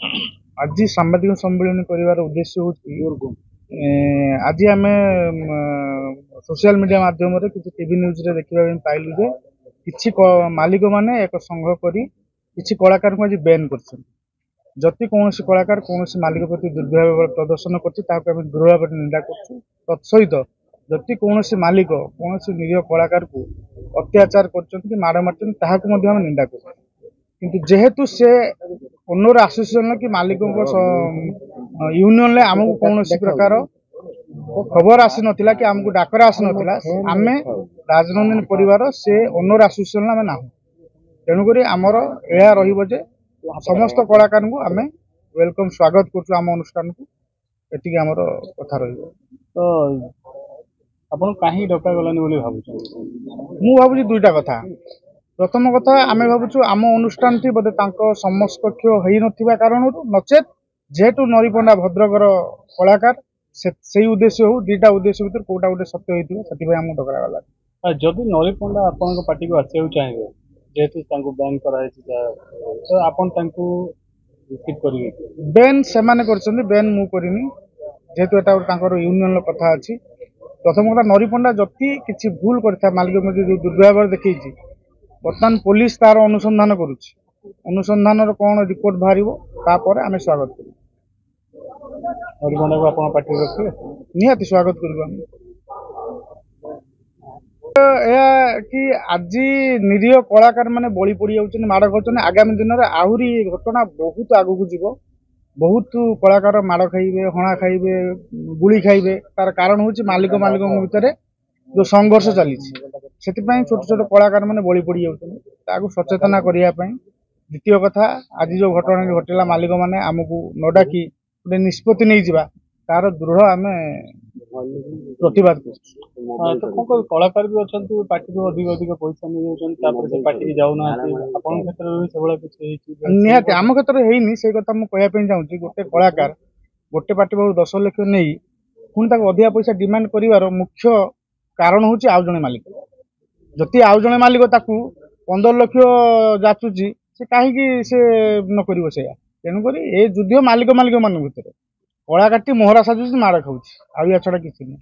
आज सांबादिक सम्मेलन कर उद्देश्य हूँ आज आम सोशल मीडिया माध्यम किसी टीवी न्यूज रे देखा पाइलु जे किछि मालिक माने एक संघ करी किछि कलाकार को आज बैन कर जति कौन कलाकार कौन मालिक प्रति दुर्व्यवहार प्रदर्शन कर दृढ़ भाव निंदा कर तत्सहित जति कौन मालिक कौन निज कलाकार को अत्याचार कर माड़ मार निंदा कर किंतु जेहेतु से ओनर एसोसिएशन कि मालिक यूनियन ले आमको कौन प्रकार खबर आसी नथिला कि आमको डाकर आसी नथिला आमे राजनंदन परिवार से ओनर एसोसिएशन आमे ना तेणुक आमर यह रहिबो जे समस्त कलाकार को आमे वेलकम स्वागत करछु आम अनुष्ठान को एटिक आमर कथा रहिबो। तो आपण काहे डका गलानी बोली भाबुछु मु भाबुछु दुईटा कथा। प्रथम कथा आमे भाबुछु आम अनुष्ठान टी बोधे तांको समकक्ष होई नथिबा कारण नचेत जेहेतु नरीपंडा भद्रकर कलाकार से उद्देश्य हो दुईटा उद्देश्य भीतर कोटा गोटे सत्य होइथिबा सेति आम डकरा गला। जदि नरीपंडा आपण पार्टी को आसिया चाहिए जेहेतु तांको बैन करा तो आपण तांको रिसीव करिवे बैन से माने करछन्ती बैन मु करिनी जेहेतु एटा तांकर यूनियन कथा अछि। प्रथम कथा नरीपंडा जति किछि भूल करथा मालिक मध्ये जो दुर्व्यवहार देखैछि वर्तमान पुलिस तार अनुसंधान करूछि अनुसंधान कोन रिपोर्ट बाहरिबो तापर आमे स्वागत करू नरीपंडा को आपण पार्टी रखिए निहाती स्वागत करू हम कि आज निरीह कलाकार माने बलि पड़ी जाउछन माड़ खाउछन आगामी दिन में आहुरी घटना बहुत आगु को जीवो बहुत कलाकार माड़ खाइबे हणा खाइबे गुली खाइबे तार कारण होछि मालिक भितर जो संघर्ष चली छोट छोट कलाकार माने बलि पड़ी जाउछन ताकू सचेतना करिया पई। द्वितीय कथा आज जो घटना घटिला मालिक माने आमको न डाकी गोटे निष्पत्ति नहीं जिबा तार दृढ़ आमे प्रतिवाद तो कलाकार भी अच्छा पार्टी को अधिक अधिक पैसा नहीं पार्टी की जाऊना निहाती आम क्षेत्र है से कथा मुझे चाहूँगी गोटे कलाकार गोटे पार्टी बाबू 10 लाख नहीं पुणी अधिका पैसा डिमांड कर मुख्य कारण हूँ आउ जड़े मालिक जदि आउ जड़े मालिक 15 लाख जाचुची से कहीं से न कर तेणुक ये युद्ध मालिक मान भर कलाकार मोहरा साजुची माड़ खाऊँ आ छड़ा किसी नहीं।